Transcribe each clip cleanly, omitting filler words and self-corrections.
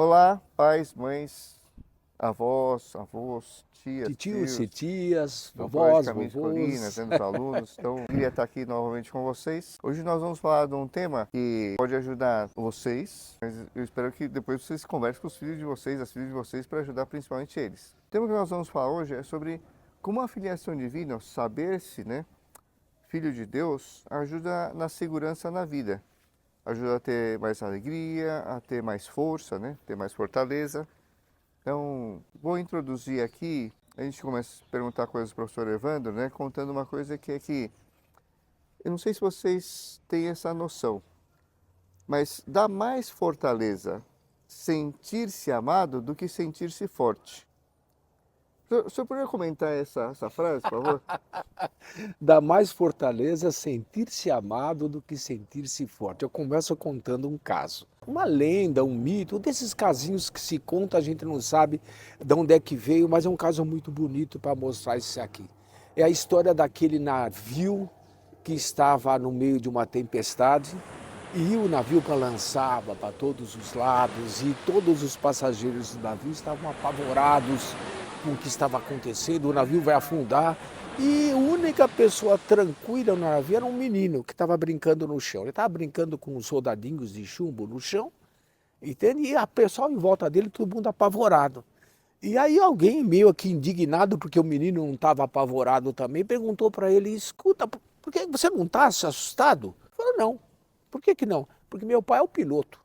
Olá, pais, mães, avós, tias, Tios e tios, tias, do Colégio vovós, Caminhos e Colinas, vovôs. né, dos alunos. Então, queria estar aqui novamente com vocês. Hoje nós vamos falar de um tema que pode ajudar vocês, mas eu espero que depois vocês conversem com os filhos de vocês, as filhas de vocês, para ajudar principalmente eles. O tema que nós vamos falar hoje é sobre como a filiação divina, saber-se, né, filho de Deus, ajuda na segurança na vida. Ajuda a ter mais alegria, a ter mais força, né, ter mais fortaleza. Então, vou introduzir aqui, a gente começa a perguntar coisas para o professor Evandro, né? Contando uma coisa que é que, eu não sei se vocês têm essa noção, mas dá mais fortaleza sentir-se amado do que sentir-se forte. O senhor poderia comentar essa frase, por favor? Dá mais fortaleza sentir-se amado do que sentir-se forte. Eu começo contando um caso. Uma lenda, um mito, um desses casinhos que se conta, a gente não sabe de onde é que veio, mas é um caso muito bonito para mostrar isso aqui. É a história daquele navio que estava no meio de uma tempestade e o navio balançava para todos os lados e todos os passageiros do navio estavam apavorados com o que estava acontecendo, o navio vai afundar. E a única pessoa tranquila no navio era um menino que estava brincando no chão. Ele estava brincando com os soldadinhos de chumbo no chão, entende? E a pessoa em volta dele, todo mundo apavorado. E aí alguém, meio que indignado, porque o menino não estava apavorado também, perguntou para ele, escuta, por que você não está assustado? Ele falou, não. Por que não? Porque meu pai é o piloto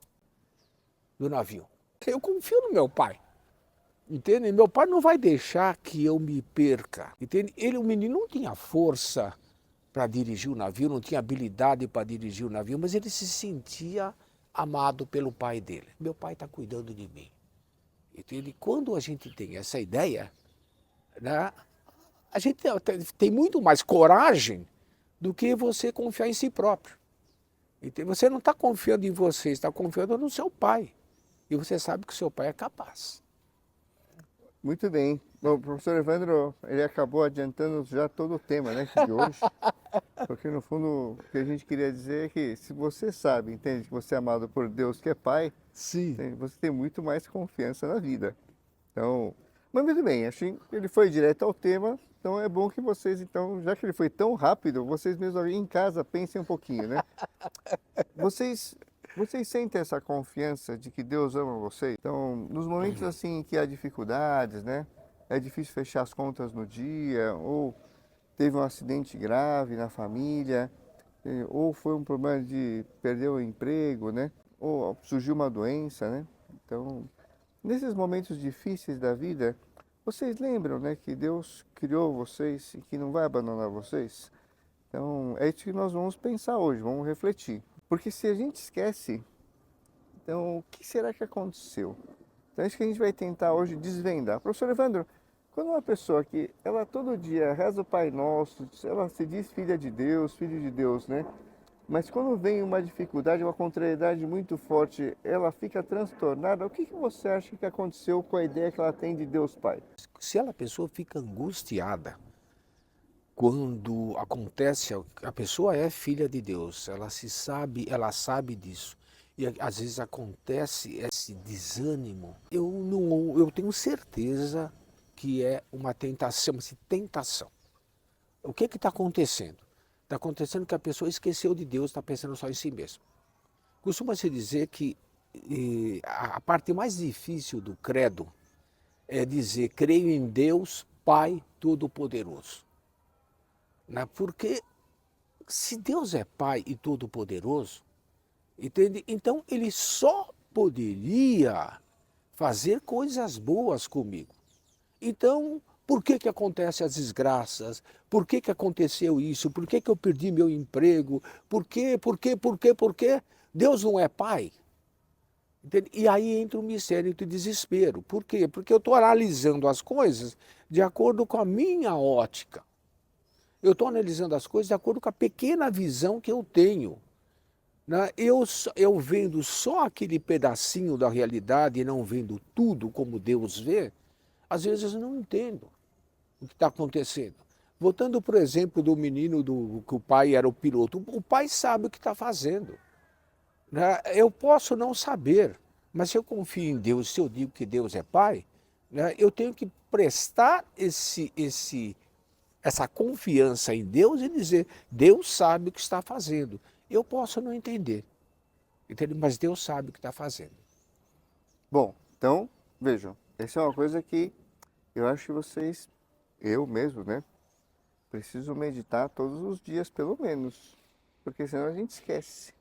do navio. Eu confio no meu pai. Entende? Meu pai não vai deixar que eu me perca. Entende? O menino não tinha força para dirigir o navio, não tinha habilidade para dirigir o navio, mas ele se sentia amado pelo pai dele. Meu pai está cuidando de mim. Entende? Quando a gente tem essa ideia, né, a gente tem muito mais coragem do que você confiar em si próprio. Entende? Você não está confiando em você, está confiando no seu pai. E você sabe que o seu pai é capaz. Muito bem. Bom, o professor Evandro, ele acabou adiantando já todo o tema, né, de hoje. Porque no fundo, o que a gente queria dizer é que se você sabe, entende, que você é amado por Deus que é Pai, Sim. você tem muito mais confiança na vida. Então, mas muito bem, achei que ele foi direto ao tema, então é bom que vocês, então, já que ele foi tão rápido, vocês mesmos aí em casa pensem um pouquinho, né? Vocês, vocês sentem essa confiança de que Deus ama vocês? Então, nos momentos assim que há dificuldades, né? É difícil fechar as contas no dia, ou teve um acidente grave na família, ou foi um problema de perder o emprego, né? Ou surgiu uma doença, né? Então, nesses momentos difíceis da vida, vocês lembram, né, que Deus criou vocês e que não vai abandonar vocês? Então, é isso que nós vamos pensar hoje, vamos refletir. Porque se a gente esquece, então o que será que aconteceu? Então é isso que a gente vai tentar hoje desvendar. Professor Evandro, quando uma pessoa que ela todo dia reza o Pai Nosso, ela se diz filha de Deus, filho de Deus, né? Mas quando vem uma dificuldade, uma contrariedade muito forte, ela fica transtornada. O que você acha que aconteceu com a ideia que ela tem de Deus Pai? Se a pessoa fica angustiada quando acontece, a pessoa é filha de Deus, ela sabe disso. E às vezes acontece esse desânimo. Eu tenho certeza que é uma tentação, chama-se tentação. O que está acontecendo? Está acontecendo que a pessoa esqueceu de Deus, está pensando só em si mesmo. Costuma-se dizer que a parte mais difícil do credo é dizer, creio em Deus, Pai Todo-Poderoso. Né? Porque se Deus é Pai e Todo-Poderoso, entende? Então ele só poderia fazer coisas boas comigo. Então, por que acontecem as desgraças? Por que aconteceu isso? Por que eu perdi meu emprego? Por quê? Por quê? Por quê? Por quê? Deus não é Pai? Entende? E aí entra o mistério do desespero. Por quê? Porque eu estou analisando as coisas de acordo com a minha ótica. Eu estou analisando as coisas de acordo com a pequena visão que eu tenho. Né? Eu vendo só aquele pedacinho da realidade e não vendo tudo como Deus vê, às vezes eu não entendo o que está acontecendo. Voltando, por exemplo, do menino que o pai era o piloto. O pai sabe o que está fazendo. Né? Eu posso não saber, Mas se eu confio em Deus, se eu digo que Deus é Pai, né, eu tenho que prestar essa confiança em Deus e dizer, Deus sabe o que está fazendo. Eu posso não entender, entende? Mas Deus sabe o que está fazendo. Bom, então, vejam, essa é uma coisa que eu acho que vocês, eu mesmo, né, preciso meditar todos os dias, pelo menos, porque senão a gente esquece.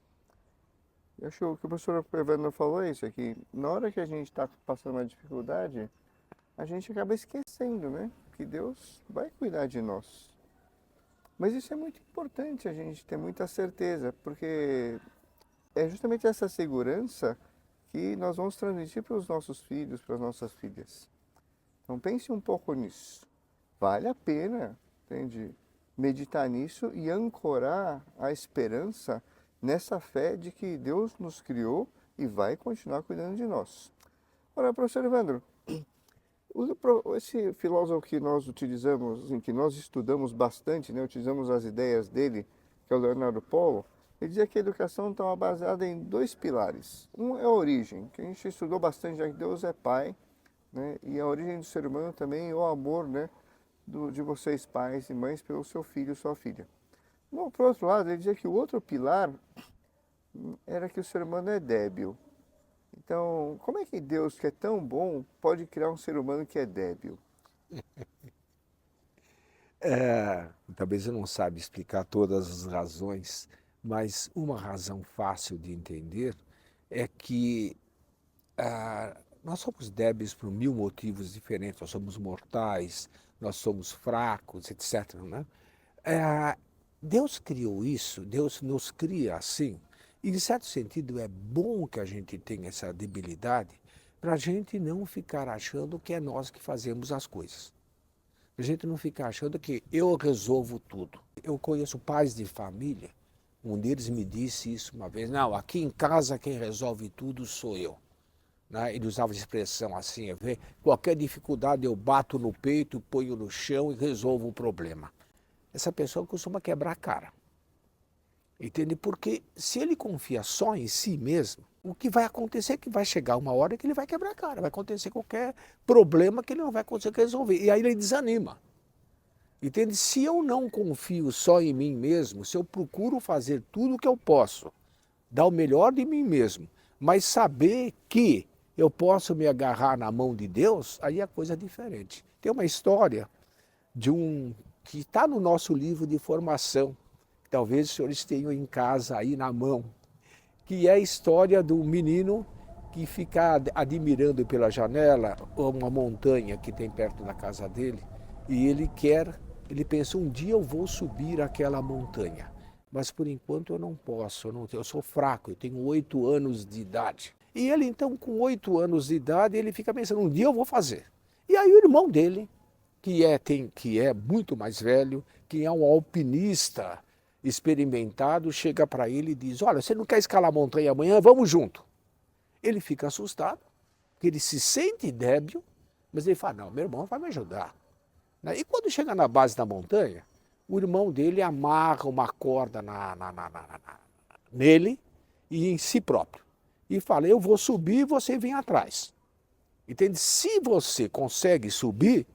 Eu acho que o que o professor Evandro falou é isso, é que na hora que a gente está passando uma dificuldade, a gente acaba esquecendo, né, que Deus vai cuidar de nós. Mas isso é muito importante a gente ter muita certeza, porque é justamente essa segurança que nós vamos transmitir para os nossos filhos, para as nossas filhas. Então pense um pouco nisso. Vale a pena, entende? Meditar nisso e ancorar a esperança nessa fé de que Deus nos criou e vai continuar cuidando de nós. Ora, professor Evandro, esse filósofo que nós utilizamos, em que nós estudamos bastante, né, utilizamos as ideias dele, que é o Leonardo Polo, ele dizia que a educação estava baseada em dois pilares. Um é a origem, que a gente estudou bastante, já que Deus é Pai, né, e a origem do ser humano também é o amor, né, de vocês pais e mães pelo seu filho e sua filha. Bom, por outro lado, ele dizia que o outro pilar era que o ser humano é débil. Então, como é que Deus, que é tão bom, pode criar um ser humano que é débil? Talvez eu não saiba explicar todas as razões, mas uma razão fácil de entender é que nós somos débeis por mil motivos diferentes, nós somos mortais, nós somos fracos, etc. Né? Deus criou isso, Deus nos cria assim, e em certo sentido é bom que a gente tenha essa debilidade para a gente não ficar achando que é nós que fazemos as coisas. A gente não ficar achando que eu resolvo tudo. Eu conheço pais de família, um deles me disse isso uma vez, não, aqui em casa quem resolve tudo sou eu. Né? Ele usava a expressão assim, qualquer dificuldade eu bato no peito, ponho no chão e resolvo o problema. Essa pessoa costuma quebrar a cara. Entende? Porque se ele confia só em si mesmo, o que vai acontecer é que vai chegar uma hora que ele vai quebrar a cara, vai acontecer qualquer problema que ele não vai conseguir resolver. E aí ele desanima. Entende? Se eu não confio só em mim mesmo, se eu procuro fazer tudo o que eu posso, dar o melhor de mim mesmo, mas saber que eu posso me agarrar na mão de Deus, aí a coisa é diferente. Tem uma história de que está no nosso livro de formação, que talvez os senhores tenham em casa aí na mão, que é a história do menino que fica admirando pela janela uma montanha que tem perto da casa dele, e ele pensa, um dia eu vou subir aquela montanha, mas por enquanto eu não posso, eu sou fraco, eu tenho 8 anos de idade. E ele então, com 8 anos de idade, ele fica pensando, um dia eu vou fazer. E aí o irmão dele, que é muito mais velho, que é um alpinista experimentado, chega para ele e diz, olha, você não quer escalar a montanha amanhã? Vamos junto. Ele fica assustado, porque ele se sente débil, mas ele fala, não, meu irmão vai me ajudar. E quando chega na base da montanha, o irmão dele amarra uma corda nele e em si próprio. E fala, eu vou subir e você vem atrás. Entende? Se você consegue subir,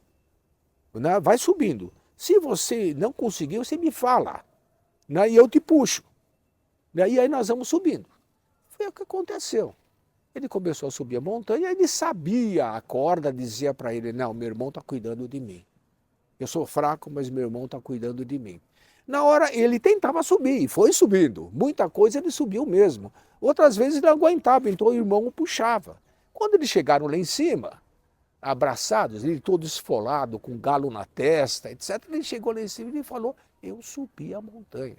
né, vai subindo. Se você não conseguir, você me fala. Né, e eu te puxo. Né, e aí nós vamos subindo. Foi o que aconteceu. Ele começou a subir a montanha, ele sabia, a corda dizia para ele, não, meu irmão está cuidando de mim. Eu sou fraco, mas meu irmão está cuidando de mim. Na hora ele tentava subir, foi subindo. Muita coisa ele subiu mesmo. Outras vezes ele não aguentava, então o irmão o puxava. Quando eles chegaram lá em cima, abraçados, ele todo esfolado, com galo na testa, etc. Ele chegou lá em cima e falou, eu subi a montanha.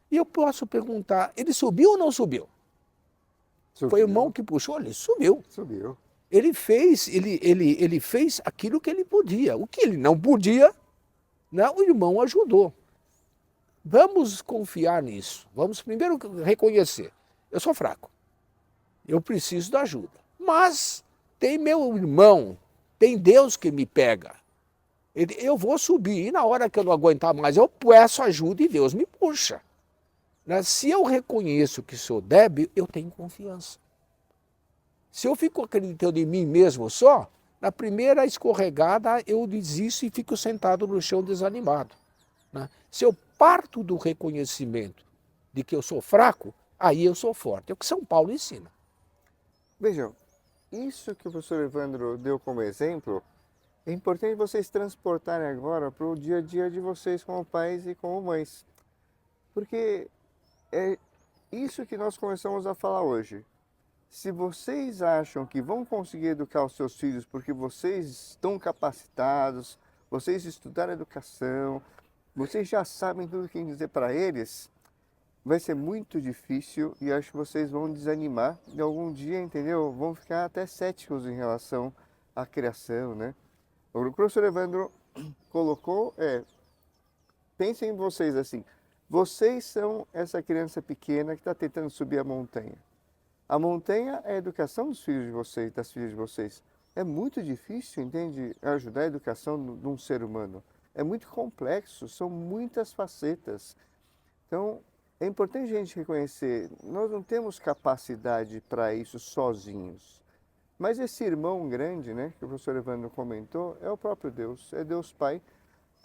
E eu posso perguntar, ele subiu ou não subiu? Foi o irmão que puxou? Ele subiu. Subiu. Ele fez aquilo que ele podia. O que ele não podia, né, o irmão ajudou. Vamos confiar nisso. Vamos primeiro reconhecer. Eu sou fraco. Eu preciso da ajuda. Mas tem meu irmão, tem Deus que me pega. Eu vou subir e na hora que eu não aguentar mais, eu peço ajuda e Deus me puxa. Se eu reconheço que sou débil, eu tenho confiança. Se eu fico acreditando em mim mesmo só, na primeira escorregada eu desisto e fico sentado no chão desanimado. Né? Se eu parto do reconhecimento de que eu sou fraco, aí eu sou forte. É o que São Paulo ensina. Vejam, isso que o professor Evandro deu como exemplo, é importante vocês transportarem agora para o dia a dia de vocês como pais e como mães. Porque é isso que nós começamos a falar hoje. Se vocês acham que vão conseguir educar os seus filhos porque vocês estão capacitados, vocês estudaram educação, vocês já sabem tudo o que dizer para eles, vai ser muito difícil e acho que vocês vão desanimar e algum dia, entendeu? Vão ficar até céticos em relação à criação, né? O que o professor Evandro colocou pensem em vocês assim, vocês são essa criança pequena que está tentando subir a montanha. A montanha é a educação dos filhos de vocês, das filhas de vocês. É muito difícil, entende, ajudar a educação de um ser humano. É muito complexo, são muitas facetas. Então, é importante a gente reconhecer, nós não temos capacidade para isso sozinhos. Mas esse irmão grande, né, que o professor Evandro comentou, é o próprio Deus, é Deus Pai,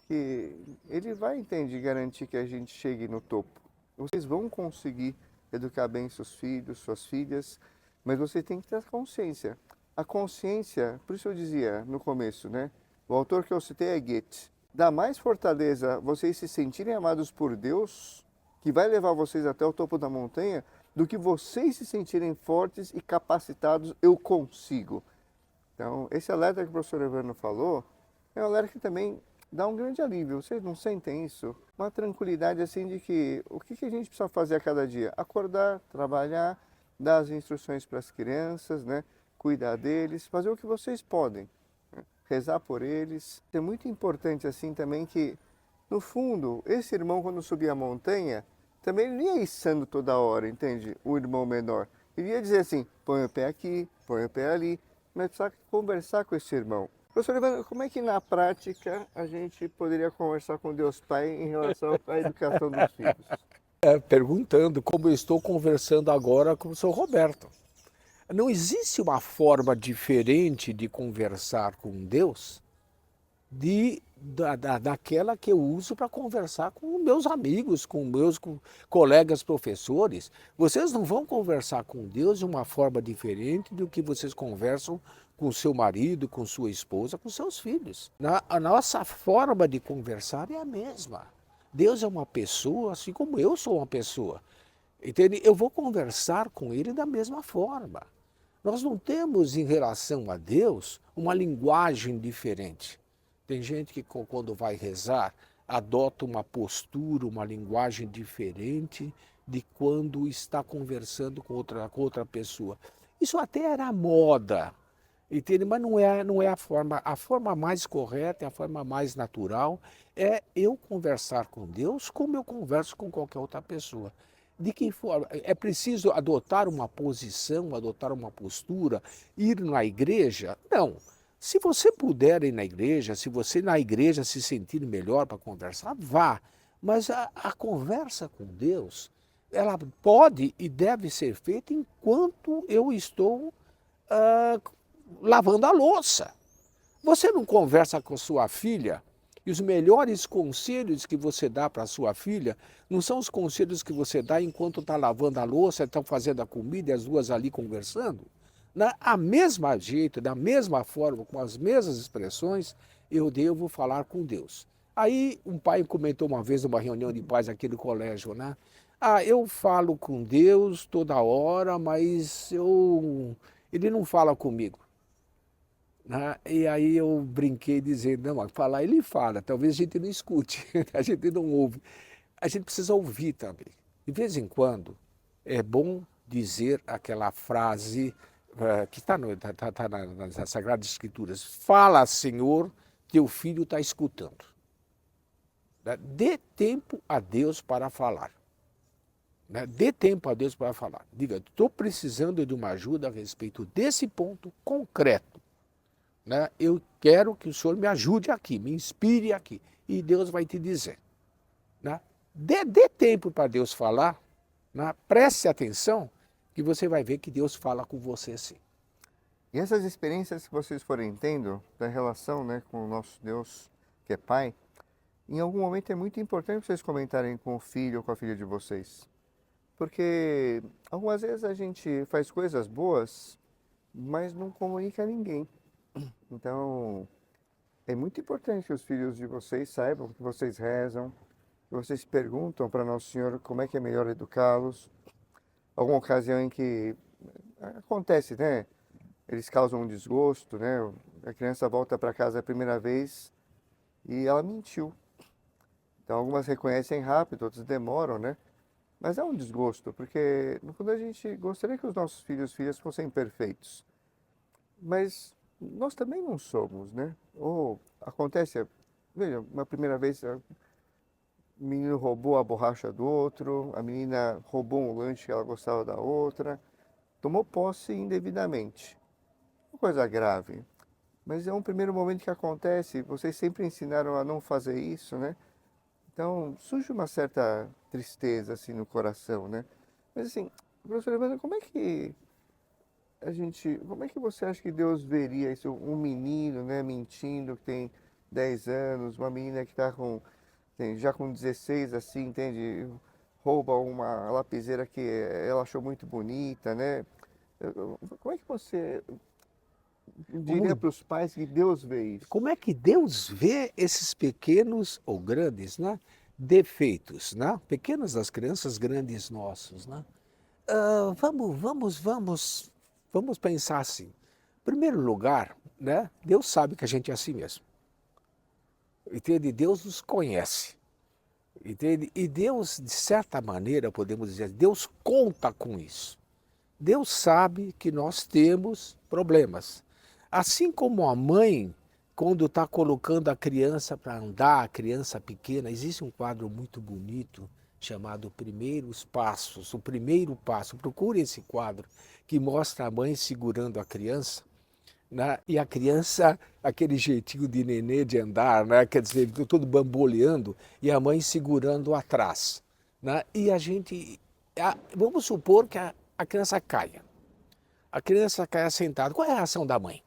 que ele vai, entende, garantir que a gente chegue no topo. Vocês vão conseguir educar bem seus filhos, suas filhas, mas você tem que ter consciência. A consciência, por isso eu dizia no começo, né? O autor que eu citei é Goethe. Dá mais fortaleza vocês se sentirem amados por Deus, que vai levar vocês até o topo da montanha, do que vocês se sentirem fortes e capacitados, eu consigo. Então, esse alerta que o professor Evandro falou, é um alerta que também dá um grande alívio. Vocês não sentem isso? Uma tranquilidade assim de que o que a gente precisa fazer a cada dia? Acordar, trabalhar, dar as instruções para as crianças, né? Cuidar deles, fazer o que vocês podem, né? Rezar por eles. É muito importante assim também que, no fundo, esse irmão quando subia a montanha, também ele não ia içando toda hora, entende? O irmão menor. Ele ia dizer assim, põe o pé aqui, põe o pé ali, mas precisa conversar com esse irmão. Professor Evandro, como é que na prática a gente poderia conversar com Deus Pai em relação à educação dos filhos? Perguntando como eu estou conversando agora com o senhor Roberto. Não existe uma forma diferente de conversar com Deus daquela que eu uso para conversar com meus amigos, com meus colegas professores. Vocês não vão conversar com Deus de uma forma diferente do que vocês conversam com seu marido, com sua esposa, com seus filhos. A nossa forma de conversar é a mesma. Deus é uma pessoa, assim como eu sou uma pessoa. Entende? Eu vou conversar com Ele da mesma forma. Nós não temos em relação a Deus uma linguagem diferente. Tem gente que quando vai rezar adota uma postura, uma linguagem diferente de quando está conversando com outra pessoa. Isso até era moda. Entende? Mas não é a forma mais correta, a forma mais natural é eu conversar com Deus como eu converso com qualquer outra pessoa. De que forma? É preciso adotar uma posição, adotar uma postura, ir na igreja? Não. Se você puder ir na igreja, se você na igreja se sentir melhor para conversar, vá. Mas a conversa com Deus, ela pode e deve ser feita enquanto eu estou lavando a louça. Você não conversa com sua filha e os melhores conselhos que você dá para sua filha não são os conselhos que você dá enquanto está lavando a louça, está fazendo a comida e as duas ali conversando? A mesma jeito, da mesma forma, com as mesmas expressões, eu devo falar com Deus. Aí um pai comentou uma vez numa reunião de pais aqui no colégio, né? Eu falo com Deus toda hora, mas ele não fala comigo. Né? E aí eu brinquei dizendo, não, mas falar ele fala, talvez a gente não escute, a gente não ouve. A gente precisa ouvir também. De vez em quando é bom dizer aquela frase que está nas Sagradas Escrituras. Fala, Senhor, teu filho está escutando. Né? Dê tempo a Deus para falar. Né? Dê tempo a Deus para falar. Diga, estou precisando de uma ajuda a respeito desse ponto concreto. Né? Eu quero que o Senhor me ajude aqui, me inspire aqui. E Deus vai te dizer. Né? Dê tempo para Deus falar, né? Preste atenção, que você vai ver que Deus fala com você sim. E essas experiências que vocês forem tendo da relação, né, com o nosso Deus, que é Pai, em algum momento é muito importante vocês comentarem com o filho ou com a filha de vocês. Porque algumas vezes a gente faz coisas boas, mas não comunica a ninguém. Então, é muito importante que os filhos de vocês saibam que vocês rezam, que vocês perguntam para Nosso Senhor como é que é melhor educá-los. Alguma ocasião em que acontece, né? Eles causam um desgosto, né? A criança volta para casa a primeira vez e ela mentiu. Então, algumas reconhecem rápido, outras demoram, né? Mas é um desgosto, porque no fundo a gente gostaria que os nossos filhos e filhas fossem perfeitos. Mas nós também não somos, né? Ou acontece, veja, uma primeira vez o menino roubou a borracha do outro, a menina roubou um lanche que ela gostava da outra, tomou posse indevidamente. Uma coisa grave. Mas é um primeiro momento que acontece, vocês sempre ensinaram a não fazer isso, né? Então surge uma certa tristeza assim no coração, né? Mas assim, professor Evandro, como é que você acha que Deus veria isso? Um menino, né, mentindo, que tem 10 anos, uma menina que está já com 16, assim, entende? Rouba uma lapiseira que ela achou muito bonita, né? Como é que você diria Como, para os pais que Deus vê isso? como é que Deus vê esses pequenos ou grandes, né, defeitos, né? Pequenos das crianças, grandes nossos, né? Vamos pensar assim. Em primeiro lugar, né, Deus sabe que a gente é assim mesmo. Entende? Deus nos conhece. Entende? E Deus, de certa maneira, podemos dizer, Deus conta com isso. Deus sabe que nós temos problemas. Assim como a mãe, quando está colocando a criança para andar, a criança pequena, existe um quadro muito bonito chamado Primeiros Passos, o primeiro passo. Procure esse quadro que mostra a mãe segurando a criança, né? E a criança, aquele jeitinho de nenê de andar, né? Quer dizer, todo bamboleando e a mãe segurando atrás, né? E a gente, vamos supor que a criança caia. A criança caia sentada. Qual é a reação da mãe?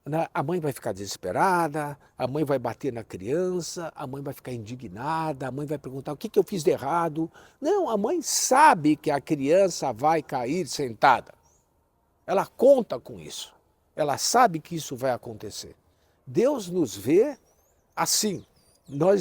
Né? A mãe vai ficar desesperada, a mãe vai bater na criança, a mãe vai ficar indignada, a mãe vai perguntar o que eu fiz de errado. Não, a mãe sabe que a criança vai cair sentada. Ela conta com isso. Ela sabe que isso vai acontecer. Deus nos vê assim.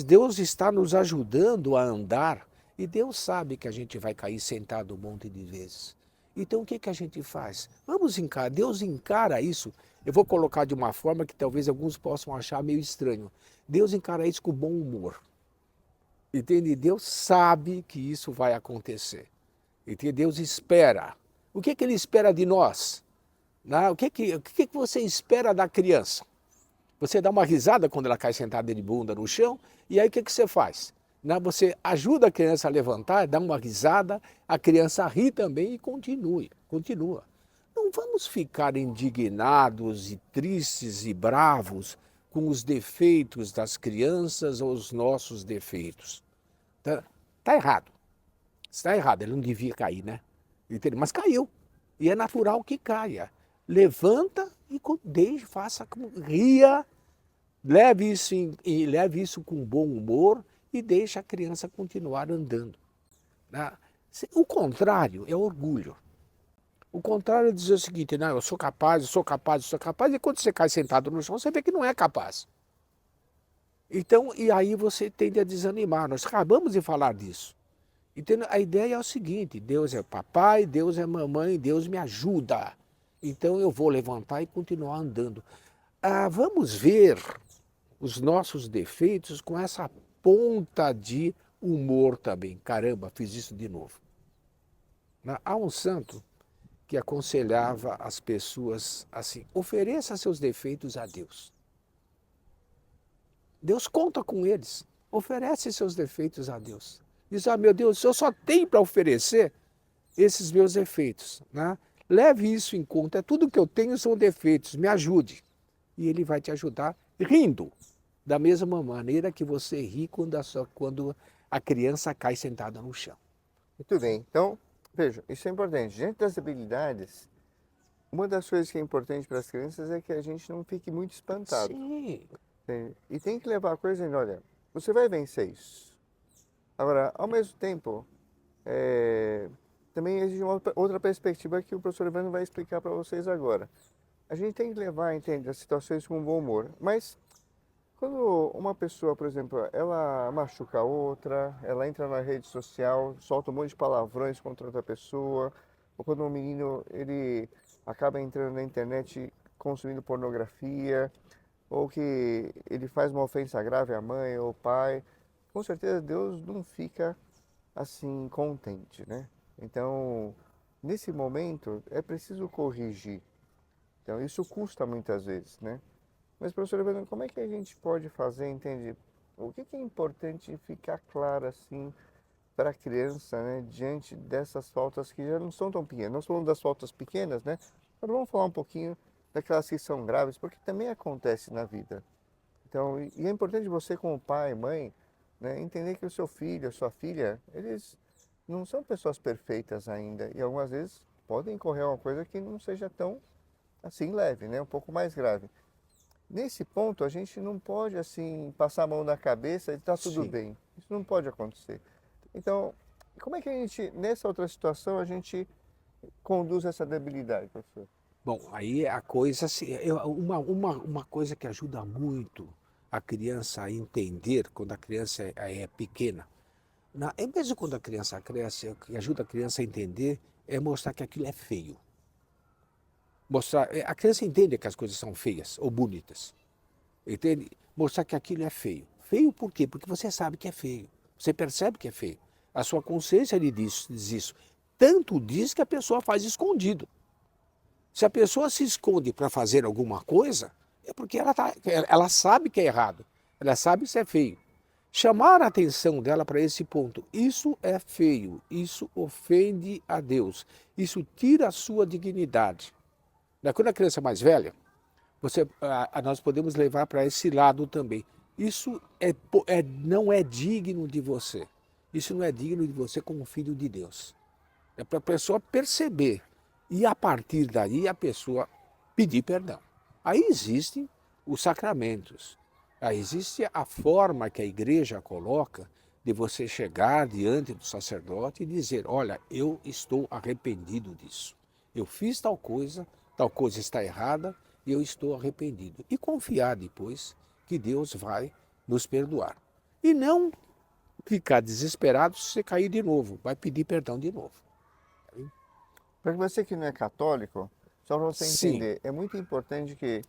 Deus está nos ajudando a andar e Deus sabe que a gente vai cair sentado um monte de vezes. Então o que a gente faz? Vamos encarar, Deus encara isso. Eu vou colocar de uma forma que talvez alguns possam achar meio estranho. Deus encara isso com bom humor. Entende? Deus sabe que isso vai acontecer. Entende? Deus espera. O que Ele espera de nós? O que você espera da criança? Você dá uma risada quando ela cai sentada de bunda no chão, e aí o que você faz? Você ajuda a criança a levantar, dá uma risada, a criança ri também e continua. Não vamos ficar indignados e tristes e bravos com os defeitos das crianças ou os nossos defeitos. Tá errado. Está errado, ele não devia cair, né? Entendeu? Mas caiu. E é natural que caia. Levanta e faça como ria, leve isso com bom humor e deixe a criança continuar andando. Né? O contrário é orgulho. O contrário é dizer o seguinte, não, eu sou capaz, eu sou capaz, eu sou capaz, e quando você cai sentado no chão, você vê que não é capaz. Então, e aí você tende a desanimar. Nós acabamos de falar disso. Então, a ideia é o seguinte, Deus é papai, Deus é mamãe, Deus me ajuda. Então eu vou levantar e continuar andando. Vamos ver os nossos defeitos com essa ponta de humor também. Caramba, fiz isso de novo. Há um santo que aconselhava as pessoas assim, ofereça seus defeitos a Deus. Deus conta com eles, oferece seus defeitos a Deus. Diz, meu Deus, eu só tenho para oferecer esses meus defeitos. Né? Leve isso em conta, tudo que eu tenho são defeitos, me ajude. E ele vai te ajudar rindo, da mesma maneira que você ri quando a criança cai sentada no chão. Muito bem, então, veja, isso é importante. Diante das habilidades, uma das coisas que é importante para as crianças é que a gente não fique muito espantado. Sim, E tem que levar a coisa dizendo, olha, você vai vencer isso. Agora, ao mesmo tempo, é, também existe uma outra perspectiva que o professor Evandro vai explicar para vocês agora. A gente tem que levar, entende, as situações com bom humor, mas quando uma pessoa, por exemplo, ela machuca a outra, ela entra na rede social, solta um monte de palavrões contra outra pessoa, ou quando um menino ele acaba entrando na internet consumindo pornografia, ou que ele faz uma ofensa grave à mãe ou ao pai, com certeza Deus não fica assim contente, né? Então, nesse momento é preciso corrigir. Então, isso custa muitas vezes, né? Mas, professor Evandro, como é que a gente pode fazer, entende? O que é importante ficar claro, assim, para a criança, né, diante dessas faltas que já não são tão pequenas? Nós falamos das faltas pequenas, né? Mas vamos falar um pouquinho daquelas que são graves, porque também acontece na vida. Então, e é importante você, como pai, mãe, né, entender que o seu filho, a sua filha, eles não são pessoas perfeitas ainda. E algumas vezes podem correr uma coisa que não seja tão, assim, leve, né? Um pouco mais grave. Nesse ponto, a gente não pode, assim, passar a mão na cabeça e tá tudo sim. bem. Isso não pode acontecer. Então, como é que a gente, nessa outra situação, a gente conduz essa debilidade, professor? Bom, aí a coisa, uma coisa que ajuda muito a criança a entender quando a criança é pequena, é mesmo quando a criança cresce, o que ajuda a criança a entender é mostrar que aquilo é feio. Mostrar, a criança entende que as coisas são feias ou bonitas, entende? Mostrar que aquilo é feio. Feio por quê? Porque você sabe que é feio, você percebe que é feio. A sua consciência lhe diz isso. Tanto diz que a pessoa faz escondido. Se a pessoa se esconde para fazer alguma coisa, é porque ela sabe que é errado, ela sabe que isso é feio. Chamar a atenção dela para esse ponto, isso é feio, isso ofende a Deus, isso tira a sua dignidade. Quando a criança é mais velha, nós podemos levar para esse lado também. Isso não é digno de você, isso não é digno de você como filho de Deus. É para a pessoa perceber. E a partir daí a pessoa pedir perdão. Aí existem os sacramentos. Aí existe a forma que a igreja coloca de você chegar diante do sacerdote e dizer, olha, eu estou arrependido disso. Eu fiz tal coisa está errada e eu estou arrependido. E confiar depois que Deus vai nos perdoar. E não ficar desesperado se você cair de novo, vai pedir perdão de novo. Para você que não é católico, só para você Sim, entender, é muito importante que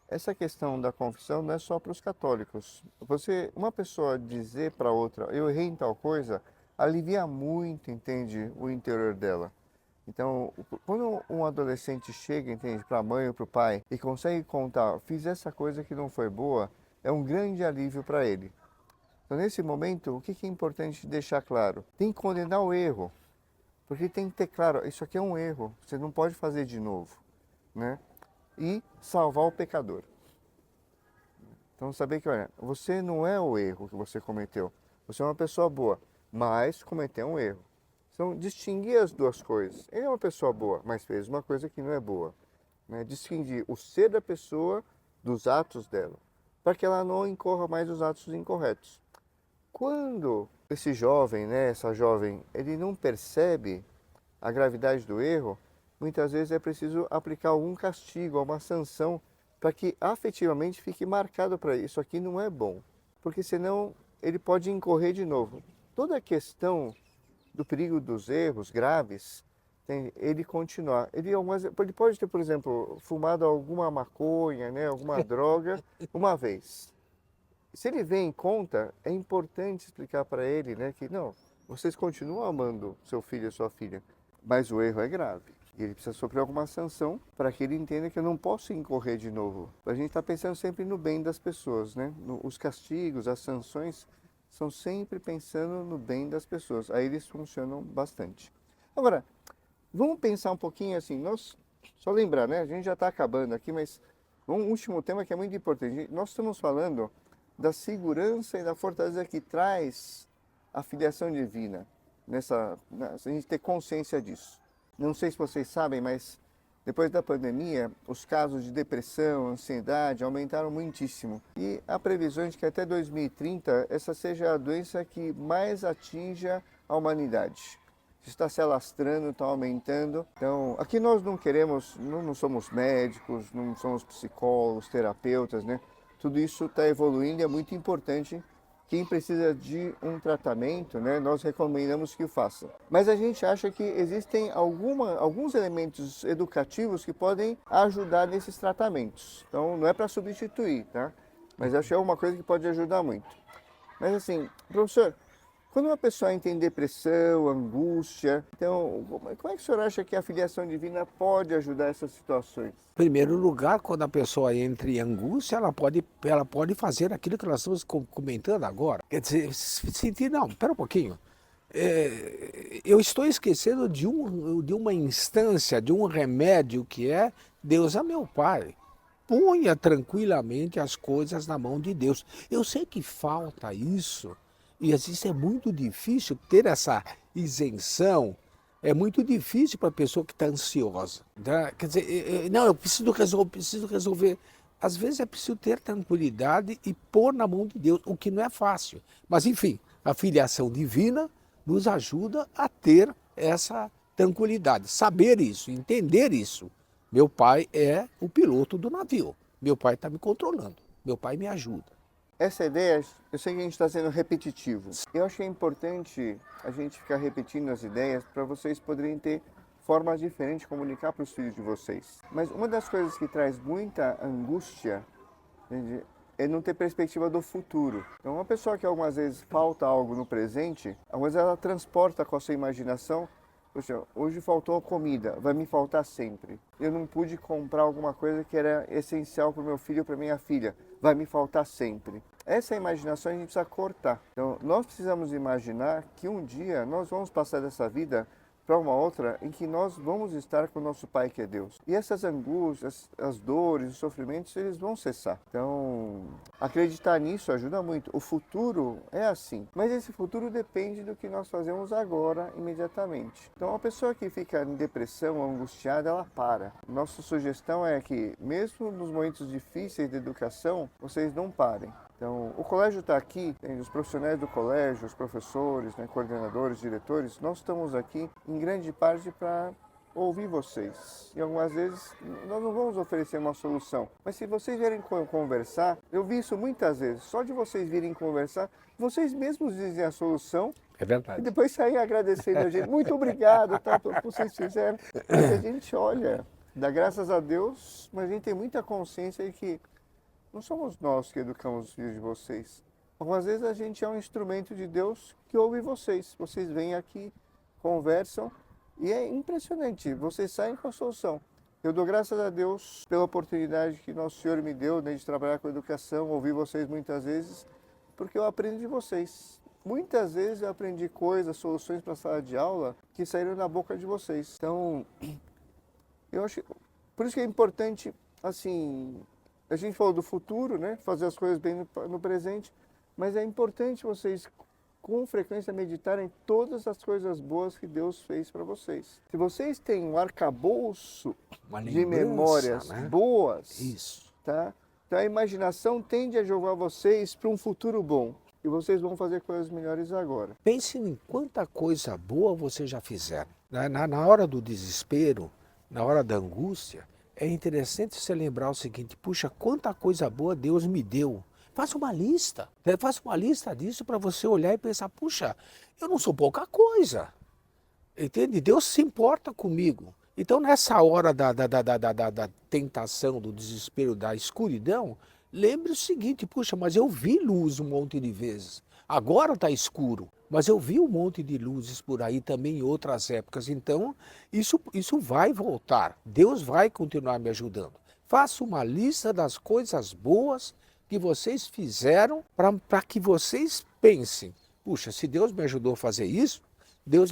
essa questão da confissão não é só para os católicos. Uma pessoa dizer para outra, eu errei em tal coisa, alivia muito, entende, o interior dela. Então, quando um adolescente chega, entende, para a mãe ou para o pai e consegue contar, fiz essa coisa que não foi boa, é um grande alívio para ele. Então, nesse momento, o que é importante deixar claro? Tem que condenar o erro, porque tem que ter claro, isso aqui é um erro, você não pode fazer de novo, né? E salvar o pecador. Então, saber que, olha, você não é o erro que você cometeu. Você é uma pessoa boa, mas cometeu um erro. Então, distinguir as duas coisas. Ele é uma pessoa boa, mas fez uma coisa que não é boa. Né? Distinguir o ser da pessoa dos atos dela, para que ela não incorra mais os atos incorretos. Quando esse jovem, né, essa jovem, ele não percebe a gravidade do erro, muitas vezes é preciso aplicar algum castigo, alguma sanção, para que afetivamente fique marcado para isso aqui não é bom, porque senão ele pode incorrer de novo. Toda a questão do perigo dos erros graves, ele continuar. Ele pode ter, por exemplo, fumado alguma maconha, né, alguma droga, uma vez. Se ele vem em conta, é importante explicar para ele, né, que não, vocês continuam amando seu filho e sua filha, mas o erro é grave. E ele precisa sofrer alguma sanção para que ele entenda que eu não posso incorrer de novo. A gente está pensando sempre no bem das pessoas, né? Os castigos, as sanções são sempre pensando no bem das pessoas. Aí eles funcionam bastante. Agora, vamos pensar um pouquinho assim, só lembrar, né? A gente já está acabando aqui, mas um último tema que é muito importante. Nós estamos falando da segurança e da fortaleza que traz a filiação divina. A gente ter consciência disso. Não sei se vocês sabem, mas Depois da pandemia, os casos de depressão, ansiedade aumentaram muitíssimo. E há previsões de que até 2030 essa seja a doença que mais atinja a humanidade. Está se alastrando, está aumentando. Então, aqui nós não queremos, não somos médicos, não somos psicólogos, terapeutas, né? Tudo isso está evoluindo e é muito importante. Quem precisa de um tratamento, né, nós recomendamos que o faça. Mas a gente acha que existem alguns elementos educativos que podem ajudar nesses tratamentos. Então, não é para substituir, tá? Mas acho que é uma coisa que pode ajudar muito. Mas assim, professor, quando uma pessoa entra em depressão, angústia, então, como é que o senhor acha que a filiação divina pode ajudar essas situações? Em primeiro lugar, quando a pessoa entra em angústia, ela pode fazer aquilo que nós estamos comentando agora. Quer dizer, sentir, não, espera um pouquinho. Eu estou esquecendo de uma instância, de um remédio que é Deus é meu Pai. Ponha tranquilamente as coisas na mão de Deus. Eu sei que falta isso, e às vezes é muito difícil ter essa isenção. É muito difícil para a pessoa que está ansiosa, tá? Quer dizer, não, eu preciso resolver. Às vezes é preciso ter tranquilidade e pôr na mão de Deus, o que não é fácil. Mas enfim, a filiação divina nos ajuda a ter essa tranquilidade, saber isso, entender isso. Meu pai é o piloto do navio, meu pai está me controlando, meu pai me ajuda. Essa ideia, eu sei que a gente está sendo repetitivo. Eu acho que é importante a gente ficar repetindo as ideias para vocês poderem ter formas diferentes de comunicar para os filhos de vocês. Mas uma das coisas que traz muita angústia, entende, é não ter perspectiva do futuro. Então, uma pessoa que algumas vezes falta algo no presente, algumas vezes ela transporta com a sua imaginação. Poxa, hoje faltou comida, vai me faltar sempre. Eu não pude comprar alguma coisa que era essencial para o meu filho ou para minha filha, vai me faltar sempre. Essa imaginação a gente precisa cortar. Então, nós precisamos imaginar que um dia nós vamos passar dessa vida para uma outra em que nós vamos estar com o nosso Pai que é Deus. E essas angústias, as dores, os sofrimentos, eles vão cessar. Então, acreditar nisso ajuda muito. O futuro é assim, mas esse futuro depende do que nós fazemos agora, imediatamente. Então, uma pessoa que fica em depressão, angustiada, ela para. Nossa sugestão é que, mesmo nos momentos difíceis de educação, vocês não parem. Então, o colégio está aqui, tem os profissionais do colégio, os professores, né, coordenadores, diretores, nós estamos aqui em grande parte para ouvir vocês. E algumas vezes nós não vamos oferecer uma solução, mas se vocês vierem conversar, eu vi isso muitas vezes, só de vocês virem conversar, vocês mesmos dizem a solução. É verdade. E depois saem agradecendo a gente, muito obrigado, tá, pelo que vocês fizeram. Mas a gente olha, dá graças a Deus, mas a gente tem muita consciência de que não somos nós que educamos os filhos de vocês. Algumas vezes a gente é um instrumento de Deus que ouve vocês. Vocês vêm aqui, conversam e é impressionante. Vocês saem com a solução. Eu dou graças a Deus pela oportunidade que Nosso Senhor me deu, né, de trabalhar com educação, ouvir vocês muitas vezes, porque eu aprendo de vocês. Muitas vezes eu aprendi coisas, soluções para a sala de aula que saíram da boca de vocês. Então, eu acho, por isso que é importante, assim, a gente falou do futuro, né? Fazer as coisas bem no presente, mas é importante vocês, com frequência, meditarem todas as coisas boas que Deus fez para vocês. Se vocês têm um arcabouço de memórias, né, boas, isso, tá? Então a imaginação tende a jogar vocês para um futuro bom. E vocês vão fazer coisas melhores agora. Pense em quanta coisa boa você já fizeram. Na hora do desespero, na hora da angústia, é interessante você lembrar o seguinte: puxa, quanta coisa boa Deus me deu. Faça uma lista. Faça uma lista disso para você olhar e pensar: puxa, eu não sou pouca coisa. Entende? Deus se importa comigo. Então, nessa hora da tentação, do desespero, da escuridão, lembre o seguinte: puxa, mas eu vi luz um monte de vezes. Agora está escuro, mas eu vi um monte de luzes por aí também em outras épocas. Então, isso vai voltar. Deus vai continuar me ajudando. Faça uma lista das coisas boas que vocês fizeram para que vocês pensem: puxa, se Deus me ajudou a fazer isso, Deus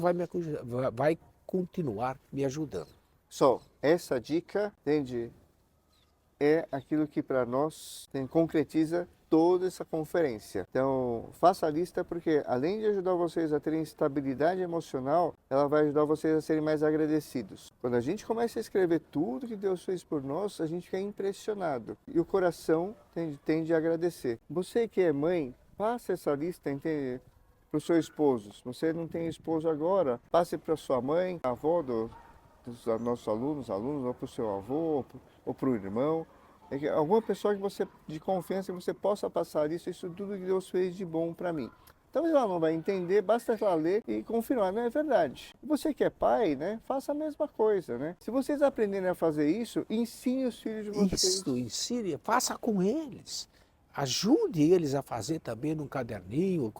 vai continuar me ajudando. Só, essa dica, entende, é aquilo que para nós concretiza toda essa conferência. Então, faça a lista porque, além de ajudar vocês a terem estabilidade emocional, ela vai ajudar vocês a serem mais agradecidos. Quando a gente começa a escrever tudo que Deus fez por nós, a gente fica impressionado e o coração tende a agradecer. Você que é mãe, faça essa lista, entende? Para o seu esposo. Se você não tem esposo agora, passe para sua mãe, a avó dos nossos alunos, ou para o seu avô, ou para o irmão. Alguma pessoa que você, de confiança, que você possa passar isso tudo que Deus fez de bom para mim. Talvez ela não vai entender, basta ela ler e confirmar, não é verdade. Você que é pai, né, faça a mesma coisa, né? Se vocês aprenderem a fazer isso, ensine os filhos de vocês. Isso, ensine, faça com eles. Ajude eles a fazer também num caderninho.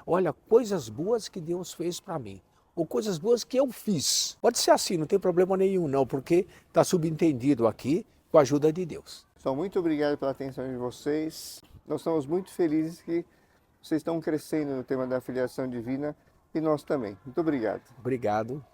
Olha, coisas boas que Deus fez para mim. Ou coisas boas que eu fiz. Pode ser assim, não tem problema nenhum não, porque está subentendido aqui com a ajuda de Deus. Pessoal, muito obrigado pela atenção de vocês. Nós estamos muito felizes que vocês estão crescendo no tema da filiação divina e nós também. Muito obrigado. Obrigado.